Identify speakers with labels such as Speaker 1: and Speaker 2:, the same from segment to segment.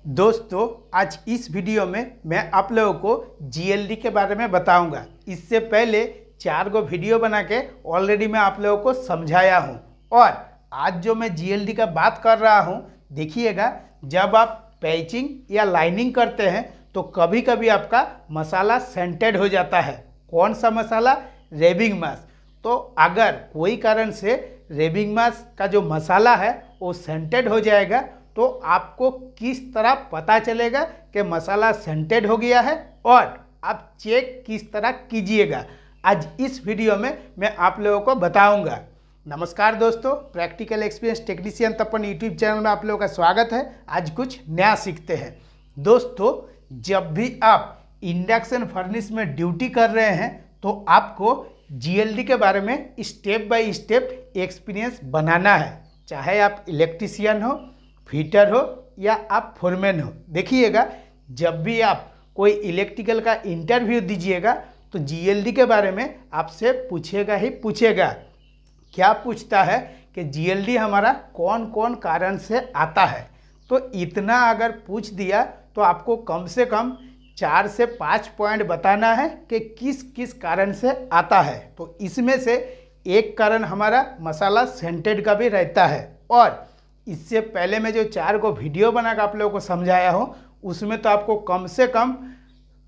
Speaker 1: दोस्तों, आज इस वीडियो में मैं आप लोगों को जीएलडी के बारे में बताऊंगा। इससे पहले 4 गो वीडियो बना के ऑलरेडी मैं आप लोगों को समझाया हूं। और आज जो मैं जीएलडी का बात कर रहा हूं, देखिएगा, जब आप पैचिंग या लाइनिंग करते हैं तो कभी कभी आपका मसाला सेंटेड हो जाता है। कौन सा मसाला? रेबिंग मास। तो अगर कोई कारण से रेबिंग मास का जो मसाला है वो सेंटेड हो जाएगा तो आपको किस तरह पता चलेगा कि मसाला सेंटेड हो गया है और आप चेक किस तरह कीजिएगा, आज इस वीडियो में मैं आप लोगों को बताऊंगा। नमस्कार दोस्तों, प्रैक्टिकल एक्सपीरियंस टेक्नीशियन तपन यूट्यूब चैनल में आप लोगों का स्वागत है। आज कुछ नया सीखते हैं। दोस्तों, जब भी आप इंडक्शन फर्नेस में ड्यूटी कर रहे हैं तो आपको जीएलडी के बारे में स्टेप बाय स्टेप एक्सपीरियंस बनाना है। चाहे आप इलेक्ट्रीशियन हो, फिटर हो या आप फोरमैन हो। देखिएगा, जब भी आप कोई इलेक्ट्रिकल का इंटरव्यू दीजिएगा तो जीएलडी के बारे में आपसे पूछेगा ही पूछेगा। क्या पूछता है कि जीएलडी हमारा कौन कौन कारण से आता है। तो इतना अगर पूछ दिया तो आपको कम से कम 4 से 5 पॉइंट बताना है कि किस किस कारण से आता है। तो इसमें से एक कारण हमारा मसाला सेंटेड का भी रहता है। और इससे पहले मैं जो 4 को वीडियो बनाकर आप लोगों को समझाया हूँ उसमें तो आपको कम से कम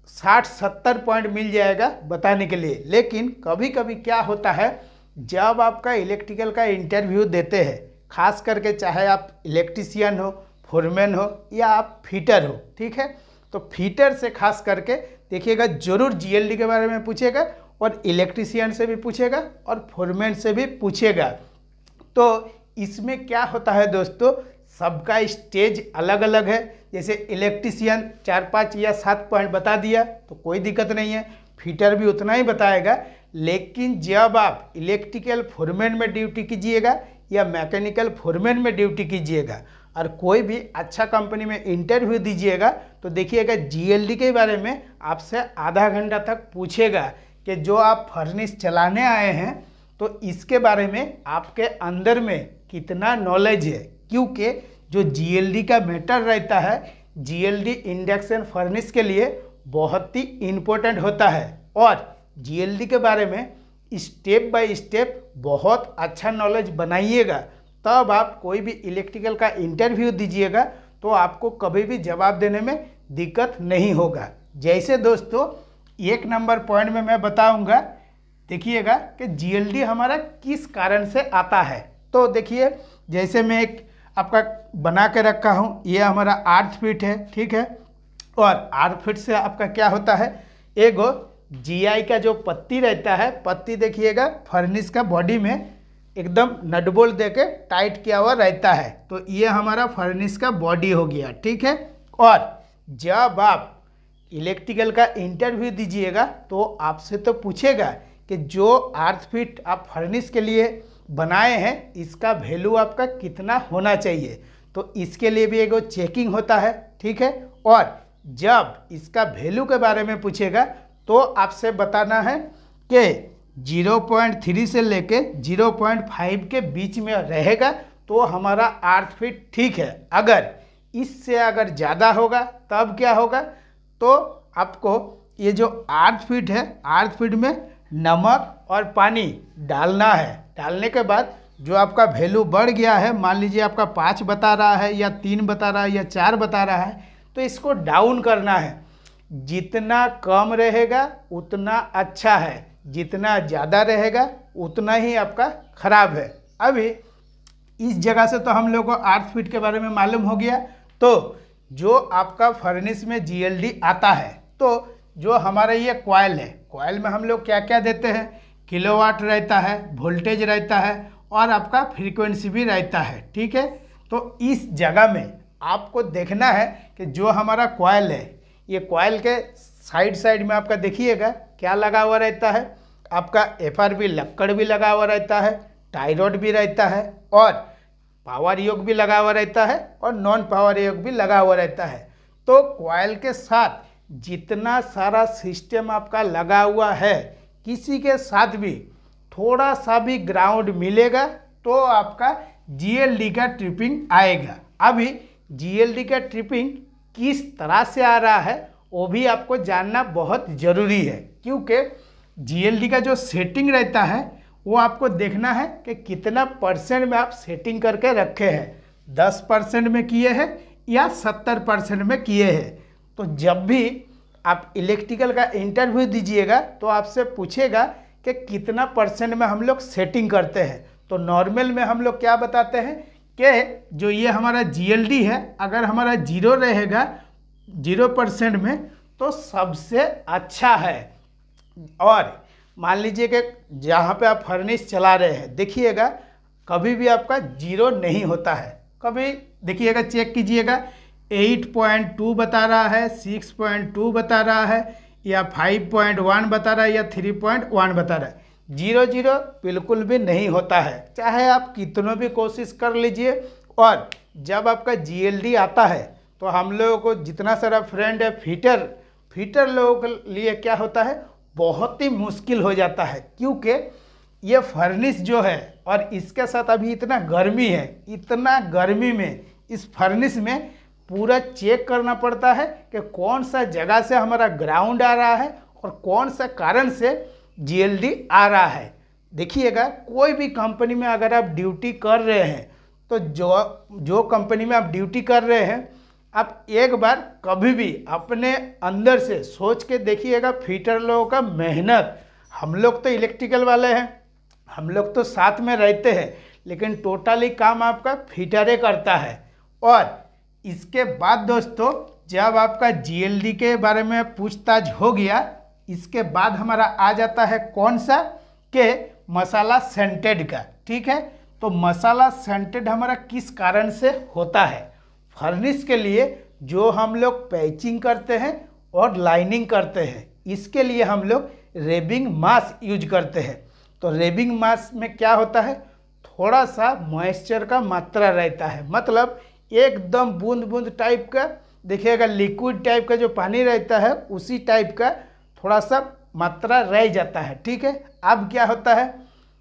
Speaker 1: 60-70 पॉइंट मिल जाएगा बताने के लिए। लेकिन कभी कभी क्या होता है, जब आपका इलेक्ट्रिकल का इंटरव्यू देते हैं, खास करके चाहे आप इलेक्ट्रीशियन हो, फोरमैन हो या आप फिटर हो, ठीक है, तो फिटर से खास करके देखिएगा जरूर जीएलडी के बारे में पूछेगा और इलेक्ट्रीशियन से भी पूछेगा और फोरमैन से भी पूछेगा। तो इसमें क्या होता है दोस्तों, सबका स्टेज अलग अलग है। जैसे इलेक्ट्रीशियन 4-5 या 7 पॉइंट बता दिया तो कोई दिक्कत नहीं है, फिटर भी उतना ही बताएगा। लेकिन जब आप इलेक्ट्रिकल फोरमैन में ड्यूटी कीजिएगा या मैकेनिकल फोरमैन में ड्यूटी कीजिएगा और कोई भी अच्छा कंपनी में इंटरव्यू दीजिएगा तो देखिएगा जीएलडी के बारे में आपसे आधा घंटा तक पूछेगा कि जो आप फर्नेस चलाने आए हैं तो इसके बारे में आपके अंदर में कितना नॉलेज है। क्योंकि जो जीएलडी का मैटर रहता है, जीएलडी इंडक्शन फर्नेस के लिए बहुत ही इम्पोर्टेंट होता है। और जीएलडी के बारे में स्टेप बाय स्टेप बहुत अच्छा नॉलेज बनाइएगा, तब आप कोई भी इलेक्ट्रिकल का इंटरव्यू दीजिएगा तो आपको कभी भी जवाब देने में दिक्कत नहीं होगा। जैसे दोस्तों 1 नंबर पॉइंट में मैं बताऊंगा, देखिएगा कि जीएलडी हमारा किस कारण से आता है। तो देखिए, जैसे मैं एक आपका बना के रखा हूँ, ये हमारा आर्थ फीट है, ठीक है। और आर्थ फीट से आपका क्या होता है, एगो जीआई का जो पत्ती रहता है, पत्ती देखिएगा फर्नेस का बॉडी में एकदम नट बोल्ट देके टाइट किया हुआ रहता है। तो ये हमारा फर्नेस का बॉडी हो गया, ठीक है। और जब आप इलेक्ट्रिकल का इंटरव्यू दीजिएगा तो आपसे तो पूछेगा कि जो आर्थ फीट आप फर्नेस के लिए बनाए हैं इसका वैल्यू आपका कितना होना चाहिए। तो इसके लिए भी एगो चेकिंग होता है, ठीक है। और जब इसका वैल्यू के बारे में पूछेगा तो आपसे बताना है कि 0.3 से लेके 0.5 के बीच में रहेगा तो हमारा आर्थ फीट ठीक है। अगर इससे अगर ज़्यादा होगा तब क्या होगा, तो आपको ये जो आर्थ फीट है, आर्थ फीट में नमक और पानी डालना है। डालने के बाद जो आपका वैल्यू बढ़ गया है, मान लीजिए आपका 5 बता रहा है या 3 बता रहा है या 4 बता रहा है, तो इसको डाउन करना है। जितना कम रहेगा उतना अच्छा है, जितना ज़्यादा रहेगा उतना ही आपका खराब है। अभी इस जगह से तो हम लोग को आर्थ फीट के बारे में मालूम हो गया। तो जो आपका फर्नेस में जीएलडी आता है, तो जो हमारा ये कॉइल है, कॉइल में हम लोग क्या क्या देते हैं, किलोवाट रहता है, वोल्टेज रहता है और आपका फ्रीक्वेंसी भी रहता है, ठीक है। तो इस जगह में आपको देखना है कि जो हमारा कॉइल है, ये कॉइल के साइड साइड में आपका देखिएगा क्या लगा हुआ रहता है, आपका एफआरबी लक्कड़ भी लगा हुआ रहता है, टाइरोड भी रहता है और पावर योग भी लगा हुआ रहता है और नॉन पावर योग भी लगा हुआ रहता है। तो कॉइल के साथ जितना सारा सिस्टम आपका लगा हुआ है, किसी के साथ भी थोड़ा सा भी ग्राउंड मिलेगा तो आपका जीएलडी का ट्रिपिंग आएगा। अभी जीएलडी का ट्रिपिंग किस तरह से आ रहा है वो भी आपको जानना बहुत ज़रूरी है, क्योंकि जीएलडी का जो सेटिंग रहता है वो आपको देखना है कि कितना परसेंट में आप सेटिंग करके रखे हैं, 10% में किए हैं या 70% में किए हैं। तो जब भी आप इलेक्ट्रिकल का इंटरव्यू दीजिएगा तो आपसे पूछेगा कि कितना परसेंट में हम लोग सेटिंग करते हैं। तो नॉर्मल में हम लोग क्या बताते हैं कि जो ये हमारा जीएलडी है, अगर हमारा 0 रहेगा 0% में तो सबसे अच्छा है। और मान लीजिए कि जहाँ पे आप फर्नेस चला रहे हैं, देखिएगा कभी भी आपका 0 नहीं होता है। कभी देखिएगा, चेक कीजिएगा 8.2 बता रहा है, 6.2 बता रहा है, या 5.1 बता रहा है, या 3.1 बता रहा है। 0 बिल्कुल भी नहीं होता है, चाहे आप कितनों भी कोशिश कर लीजिए। और जब आपका जीएलडी आता है तो हम लोगों को जितना सारा फ्रेंड है फीटर लोगों के लिए क्या होता है, बहुत ही मुश्किल हो जाता है, क्योंकि ये फर्नेस जो है और इसके साथ अभी इतना गर्मी है, इतना गर्मी में इस फर्नेस में पूरा चेक करना पड़ता है कि कौन सा जगह से हमारा ग्राउंड आ रहा है और कौन सा कारण से जीएलडी आ रहा है। देखिएगा, कोई भी कंपनी में अगर आप ड्यूटी कर रहे हैं तो जो कंपनी में आप ड्यूटी कर रहे हैं, आप एक बार कभी भी अपने अंदर से सोच के देखिएगा फिटर लोगों का मेहनत। हम लोग तो इलेक्ट्रिकल वाले हैं, हम लोग तो साथ में रहते हैं, लेकिन टोटली काम आपका फिटरे करता है। और इसके बाद दोस्तों, जब आपका जीएलडी के बारे में पूछताछ हो गया, इसके बाद हमारा आ जाता है कौन सा, के मसाला सेंटेड का। ठीक है, तो मसाला सेंटेड हमारा किस कारण से होता है? फर्नेस के लिए जो हम लोग पैचिंग करते हैं और लाइनिंग करते हैं, इसके लिए हम लोग रेबिंग मास यूज करते हैं। तो रेबिंग मास में क्या होता है, थोड़ा सा मॉइस्चर का मात्रा रहता है, मतलब एकदम बूंद बूंद टाइप का, देखिएगा लिक्विड टाइप का जो पानी रहता है उसी टाइप का थोड़ा सा मात्रा रह जाता है। ठीक है, अब क्या होता है,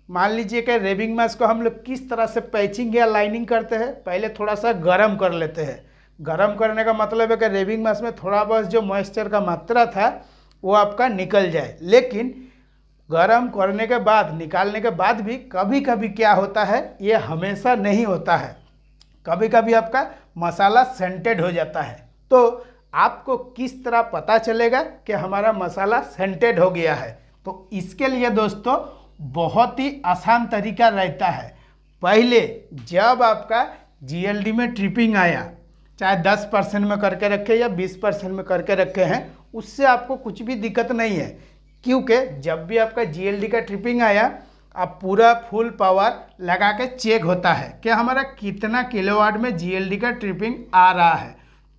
Speaker 1: मान लीजिए कि रेबिंग मास को हम लोग किस तरह से पैचिंग या लाइनिंग करते हैं, पहले थोड़ा सा गर्म कर लेते हैं। गर्म करने का मतलब है कि रेबिंग मास में थोड़ा बहुत जो मॉइस्चर का मात्रा था वो आपका निकल जाए। लेकिन गर्म करने के बाद, निकालने के बाद भी कभी कभी क्या होता है, ये हमेशा नहीं होता है, कभी कभी आपका मसाला सेंटेड हो जाता है। तो आपको किस तरह पता चलेगा कि हमारा मसाला सेंटेड हो गया है? तो इसके लिए दोस्तों बहुत ही आसान तरीका रहता है। पहले जब आपका जीएलडी में ट्रिपिंग आया, चाहे 10% में करके रखे या 20% में करके रखे हैं, उससे आपको कुछ भी दिक्कत नहीं है, क्योंकि जब भी आपका जीएलडी का ट्रिपिंग आया, आप पूरा फुल पावर लगा के चेक होता है कि हमारा कितना किलोवाट में जीएलडी का ट्रिपिंग आ रहा है।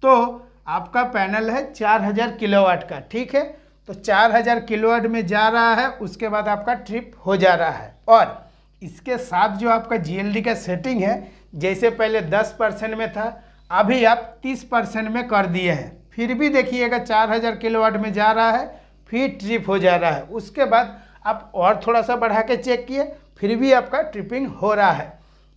Speaker 1: तो आपका पैनल है 4000 किलोवाट का। ठीक है, तो 4000 किलोवाट में जा रहा है, उसके बाद आपका ट्रिप हो जा रहा है। और इसके साथ जो आपका जीएलडी का सेटिंग है, जैसे पहले 10% में था, अभी आप 30% में कर दिए हैं, फिर भी देखिएगा 4000 किलोवाट में जा रहा है, फिर ट्रिप हो जा रहा है। उसके बाद आप और थोड़ा सा बढ़ा के चेक किए, फिर भी आपका ट्रिपिंग हो रहा है।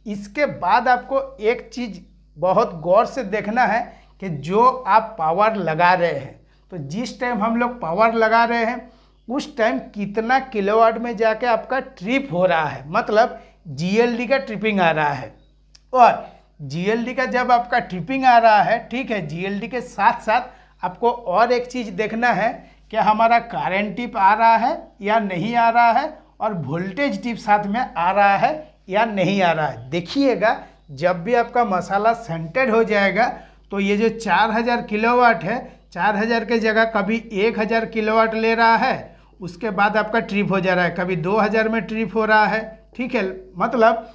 Speaker 1: इसके बाद आपको एक चीज़ बहुत गौर से देखना है कि जो आप पावर लगा रहे हैं, तो जिस टाइम हम लोग पावर लगा रहे हैं उस टाइम कितना किलोवाट में जाके आपका ट्रिप हो रहा है, मतलब जीएलडी का ट्रिपिंग आ रहा है। और जीएलडी का जब आपका ट्रिपिंग आ रहा है, ठीक है, जीएलडी के साथ साथ आपको और एक चीज़ देखना है कि हमारा करंट टिप आ रहा है या नहीं आ रहा है, और वोल्टेज टिप साथ में आ रहा है या नहीं आ रहा है। देखिएगा, जब भी आपका मसाला सेंटेड हो जाएगा तो ये जो 4000 किलोवाट है, 4000 के जगह कभी 1000 किलोवाट ले रहा है, उसके बाद आपका ट्रिप हो जा रहा है, कभी 2000 में ट्रिप हो रहा है। ठीक है, मतलब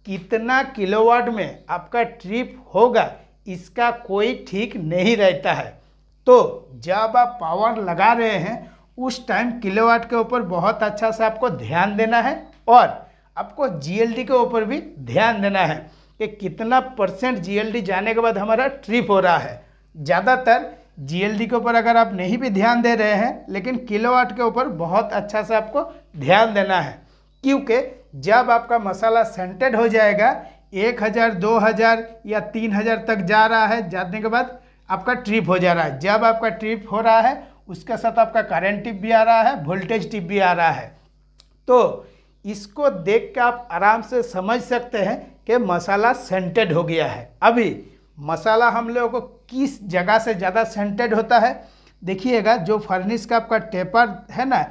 Speaker 1: कितना किलोवाट में आपका ट्रिप होगा इसका कोई ठीक नहीं रहता है। तो जब आप पावर लगा रहे हैं उस टाइम किलोवाट के ऊपर बहुत अच्छा से आपको ध्यान देना है, और आपको जीएलडी के ऊपर भी ध्यान देना है कि कितना % जीएलडी जाने के बाद हमारा ट्रिप हो रहा है। ज़्यादातर जीएलडी के ऊपर अगर आप नहीं भी ध्यान दे रहे हैं, लेकिन किलोवाट के ऊपर बहुत अच्छा से आपको ध्यान देना है, क्योंकि जब आपका मसाला सेंटेड हो जाएगा, 1000, 2000 या 3000 तक जा रहा है, जाने के बाद आपका ट्रिप हो जा रहा है। जब आपका ट्रिप हो रहा है उसके साथ आपका करंट टिप भी आ रहा है, वोल्टेज टिप भी आ रहा है। तो इसको देख के आप आराम से समझ सकते हैं कि मसाला सेंटेड हो गया है। अभी मसाला हम लोगों को किस जगह से ज़्यादा सेंटेड होता है, देखिएगा जो फर्नेस का आपका टेपर है ना,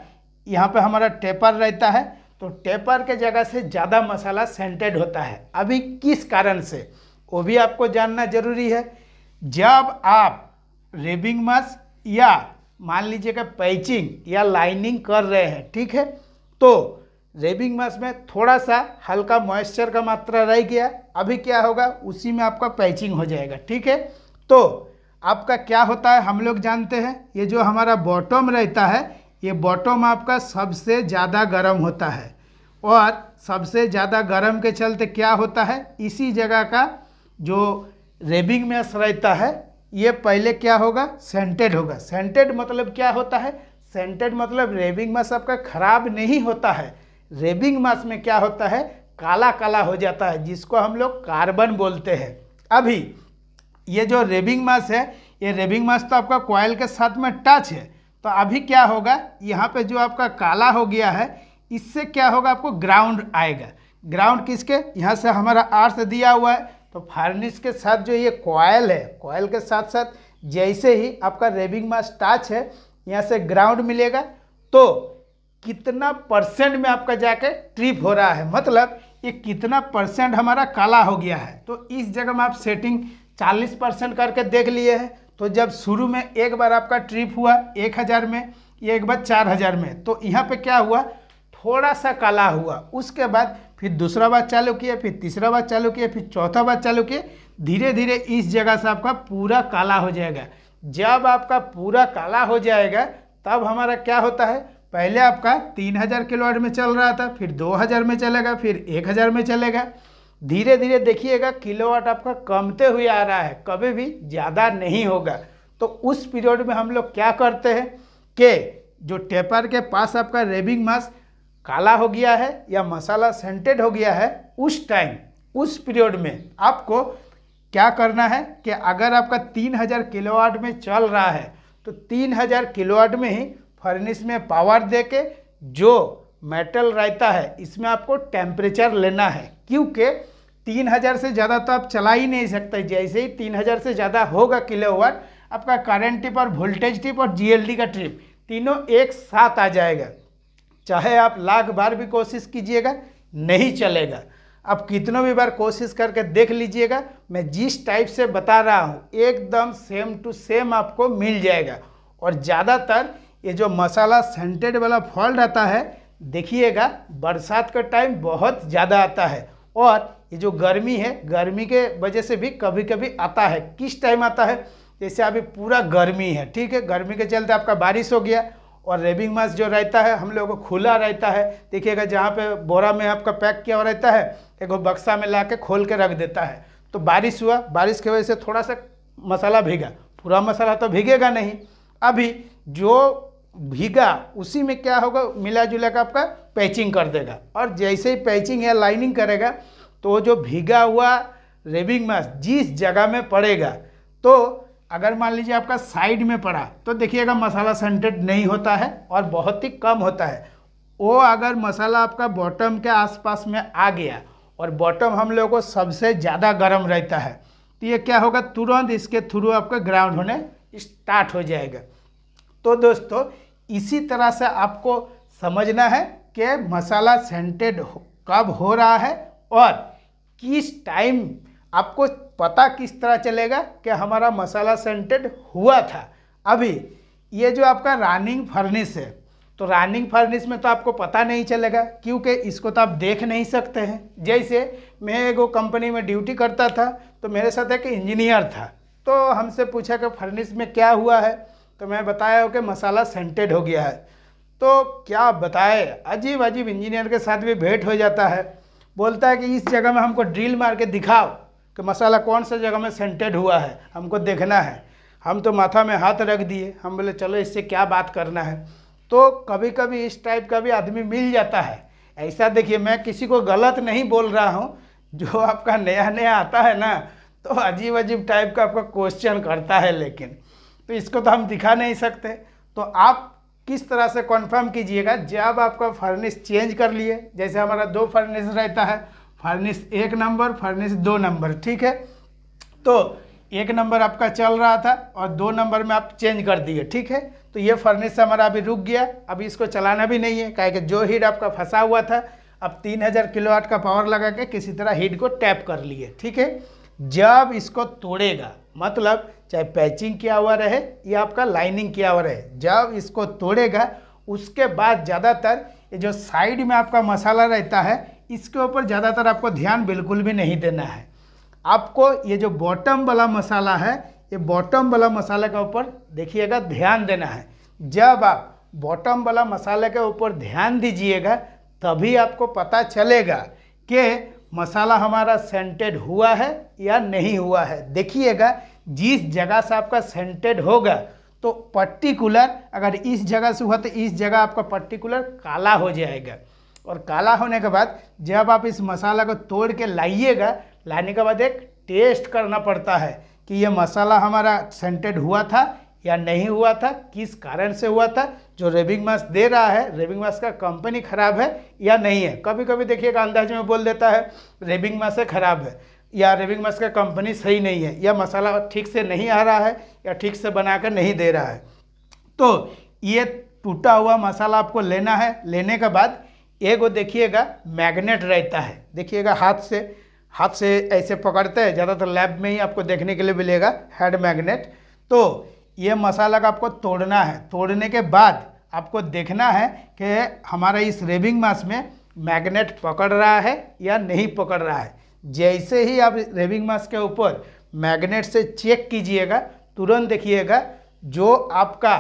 Speaker 1: यहाँ पे हमारा टेपर रहता है, तो टेपर के जगह से ज़्यादा मसाला सेंटेड होता है। अभी किस कारण से, वो भी आपको जानना जरूरी है। जब आप रेबिंग मास या मान लीजिएगा पैचिंग या लाइनिंग कर रहे हैं, ठीक है, तो रेबिंग मास में थोड़ा सा हल्का मॉइस्चर का मात्रा रह गया, अभी क्या होगा, उसी में आपका पैचिंग हो जाएगा, ठीक है। तो आपका क्या होता है, हम लोग जानते हैं, ये जो हमारा बॉटम रहता है, ये बॉटम आपका सबसे ज़्यादा गर्म होता है, और सबसे ज़्यादा गर्म के चलते क्या होता है, इसी जगह का जो रेबिंग मैश रहता है ये पहले क्या होगा, सेंटेड होगा। सेंटेड मतलब क्या होता है, सेंटेड मतलब रेबिंग मैश आपका खराब नहीं होता है, रेबिंग मास में क्या होता है, काला काला हो जाता है, जिसको हम लोग कार्बन बोलते हैं। अभी ये जो रेबिंग मास है, ये रेबिंग मास तो आपका कॉइल के साथ में टच है, तो अभी क्या होगा, यहाँ पे जो आपका काला हो गया है, इससे क्या होगा, आपको ग्राउंड आएगा। ग्राउंड किसके, यहाँ से हमारा अर्थ दिया हुआ है, तो फर्नेस के साथ जो ये कॉइल है, कॉइल के साथ साथ जैसे ही आपका रेबिंग मास टच है, यहाँ से ग्राउंड मिलेगा, तो कितना परसेंट में आपका जाके ट्रिप हो रहा है, मतलब ये कितना परसेंट हमारा काला हो गया है। तो इस जगह में आप सेटिंग 40% करके देख लिए हैं। तो जब शुरू में एक बार आपका ट्रिप हुआ 1000 में, या एक बार 4000 में, तो यहाँ पे क्या हुआ, थोड़ा सा काला हुआ, उसके बाद फिर दूसरा बार चालू किया, फिर तीसरा बार चालू किया, फिर चौथा बार चालू किया, धीरे धीरे इस जगह से आपका पूरा काला हो जाएगा। जब आपका पूरा काला हो जाएगा तब हमारा क्या होता है, पहले आपका 3000 किलोवाट में चल रहा था, फिर 2000 में चलेगा, फिर 1000 में चलेगा, धीरे धीरे देखिएगा किलोवाट आपका कमते हुए आ रहा है, कभी भी ज़्यादा नहीं होगा। तो उस पीरियड में हम लोग क्या करते हैं कि जो टेपर के पास आपका रेबिंग मास काला हो गया है या मसाला सेंटेड हो गया है, उस टाइम उस पीरियड में आपको क्या करना है कि अगर आपका 3000 किलोवाट में चल रहा है, तो 3000 किलोवाट में ही फर्नेस में पावर देके जो मेटल रहता है इसमें आपको टेम्परेचर लेना है, क्योंकि 3000 से ज़्यादा तो आप चला ही नहीं सकते। जैसे ही 3000 से ज़्यादा होगा किलोवाट, आपका करंट टिप और वोल्टेज टिप और जीएलडी का ट्रिप तीनों एक साथ आ जाएगा। चाहे आप लाख बार भी कोशिश कीजिएगा नहीं चलेगा। आप कितनों भी बार कोशिश करके देख लीजिएगा, मैं जिस टाइप से बता रहा हूँ एकदम सेम टू सेम आपको मिल जाएगा। और ज़्यादातर ये जो मसाला सेंटेड वाला फॉल्ट रहता है, देखिएगा बरसात का टाइम बहुत ज़्यादा आता है, और ये जो गर्मी है, गर्मी के वजह से भी कभी कभी आता है। किस टाइम आता है, जैसे अभी पूरा गर्मी है, ठीक है, गर्मी के चलते आपका बारिश हो गया, और रेबिंग मास जो रहता है हम लोगों को खुला रहता है, देखिएगा जहाँ पे बोरा में आपका पैक किया हुआ रहता है, एक बक्सा में ला के खोल के रख देता है। तो बारिश हुआ, बारिश की वजह से थोड़ा सा मसाला भीगा, पूरा मसाला तो भीगेगा नहीं। अभी जो भीगा उसी में क्या होगा, मिला जुला का आपका पैचिंग कर देगा, और जैसे ही पैचिंग या लाइनिंग करेगा तो जो भीगा हुआ रेबिंग मास जिस जगह में पड़ेगा, तो अगर मान लीजिए आपका साइड में पड़ा तो देखिएगा मसाला सेंटेड नहीं होता है और बहुत ही कम होता है। वो अगर मसाला आपका बॉटम के आसपास में आ गया, और बॉटम हम लोगों को सबसे ज़्यादा गर्म रहता है, तो ये क्या होगा, तुरंत इसके थ्रू आपका ग्राउंड होने स्टार्ट हो जाएगा। तो दोस्तों इसी तरह से आपको समझना है कि मसाला सेंटेड कब हो रहा है और किस टाइम आपको पता किस तरह चलेगा कि हमारा मसाला सेंटेड हुआ था। अभी ये जो आपका रनिंग फर्नेस है, तो रनिंग फर्नेस में तो आपको पता नहीं चलेगा, क्योंकि इसको तो आप देख नहीं सकते हैं। जैसे मैं एक कंपनी में ड्यूटी करता था, तो मेरे साथ एक इंजीनियर था, तो हमसे पूछा कि फर्नेस में क्या हुआ है, तो मैं बताया कि मसाला सेंटेड हो गया है। तो क्या बताए, अजीब अजीब इंजीनियर के साथ भी भेंट हो जाता है, बोलता है कि इस जगह में हमको ड्रिल मार के दिखाओ कि मसाला कौन सा जगह में सेंटेड हुआ है, हमको देखना है। हम तो माथा में हाथ रख दिए, हम बोले चलो इससे क्या बात करना है। तो कभी कभी इस टाइप का भी आदमी मिल जाता है। ऐसा देखिए, मैं किसी को गलत नहीं बोल रहा हूँ, जो आपका नया नया आता है ना, तो अजीब अजीब टाइप का आपका क्वेश्चन करता है, लेकिन तो इसको तो हम दिखा नहीं सकते। तो आप किस तरह से कन्फर्म कीजिएगा, जब आपका फर्नेस चेंज कर लिए, जैसे हमारा 2 फर्नेस रहता है, फर्नेस 1 नंबर, फर्नेस 2 नंबर, ठीक है। तो 1 नंबर आपका चल रहा था और 2 नंबर में आप चेंज कर दिए, ठीक है। तो ये फर्नेस हमारा अभी रुक गया, अभी इसको चलाना भी नहीं है, काहे कि जो हीट आपका फंसा हुआ था, अब 3000 किलोवाट का पावर लगा के किसी तरह हीट को टैप कर लिए, ठीक है। जब इसको तोड़ेगा, मतलब चाहे पैचिंग किया हुआ रहे या आपका लाइनिंग किया हुआ रहे, जब इसको तोड़ेगा उसके बाद ज़्यादातर ये जो साइड में आपका मसाला रहता है, इसके ऊपर ज़्यादातर आपको ध्यान बिल्कुल भी नहीं देना है। आपको ये जो बॉटम वाला मसाला है, ये बॉटम वाला मसाले के ऊपर देखिएगा ध्यान देना है। जब आप बॉटम वाला मसाले के ऊपर ध्यान दीजिएगा तभी आपको पता चलेगा कि मसाला हमारा सेंटेड हुआ है या नहीं हुआ है। देखिएगा जिस जगह से आपका सेंटेड होगा तो पर्टिकुलर, अगर इस जगह से हुआ तो इस जगह आपका पर्टिकुलर काला हो जाएगा, और काला होने के बाद जब आप इस मसाला को तोड़ के लाइएगा, लाने के बाद एक टेस्ट करना पड़ता है कि ये मसाला हमारा सेंटेड हुआ था या नहीं हुआ था, किस कारण से हुआ था। जो रेबिंग मास दे रहा है, रेबिंग मास का कंपनी ख़राब है या नहीं है। कभी कभी देखिएगा अंदाज में बोल देता है रेबिंग मास से ख़राब है, या रेबिंग मास का कंपनी सही नहीं है, या मसाला ठीक से नहीं आ रहा है, या ठीक से बनाकर नहीं दे रहा है। तो ये टूटा हुआ मसाला आपको लेना है। लेने के बाद एगो देखिएगा मैग्नेट रहता है, देखिएगा हाथ से ऐसे पकड़ते हैं, ज़्यादातर लैब में ही आपको देखने के लिए मिलेगा हेड मैग्नेट। तो ये मसाला का आपको तोड़ना है। तोड़ने के बाद आपको देखना है कि हमारा इस रेबिंग मास में मैग्नेट पकड़ रहा है या नहीं पकड़ रहा है। जैसे ही आप रेबिंग मास के ऊपर मैग्नेट से चेक कीजिएगा, तुरंत देखिएगा जो आपका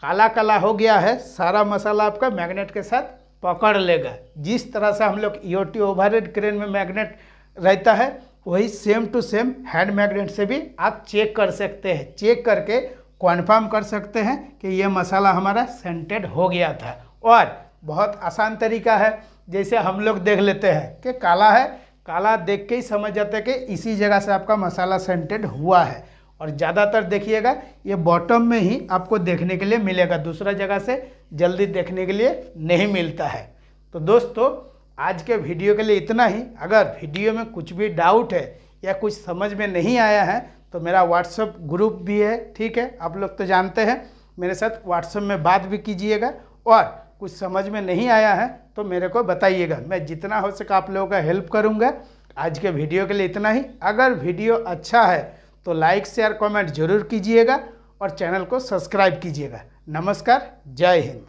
Speaker 1: काला काला हो गया है, सारा मसाला आपका मैग्नेट के साथ पकड़ लेगा। जिस तरह से हम लोग ईओटी ओवरहेड क्रेन में मैग्नेट रहता है, वही same to same hand magnet से भी आप चेक कर सकते हैं। चेक करके कन्फर्म कर सकते हैं कि ये मसाला हमारा सेंटेड हो गया था। और बहुत आसान तरीका है, जैसे हम लोग देख लेते हैं कि काला है, काला देख के ही समझ जाते हैं कि इसी जगह से आपका मसाला सेंटेड हुआ है। और ज़्यादातर देखिएगा ये बॉटम में ही आपको देखने के लिए मिलेगा, दूसरा जगह से जल्दी देखने के लिए नहीं मिलता है। तो दोस्तों आज के वीडियो के लिए इतना ही। अगर वीडियो में कुछ भी डाउट है या कुछ समझ में नहीं आया है तो मेरा व्हाट्सएप ग्रुप भी है, ठीक है। आप लोग तो जानते हैं, मेरे साथ व्हाट्सएप में बात भी कीजिएगा, और कुछ समझ में नहीं आया है तो मेरे को बताइएगा, मैं जितना हो सके आप लोगों का हेल्प करूँगा। आज के वीडियो के लिए इतना ही। अगर वीडियो अच्छा है तो लाइक शेयर कमेंट जरूर कीजिएगा और चैनल को सब्सक्राइब कीजिएगा। नमस्कार, जय हिंद।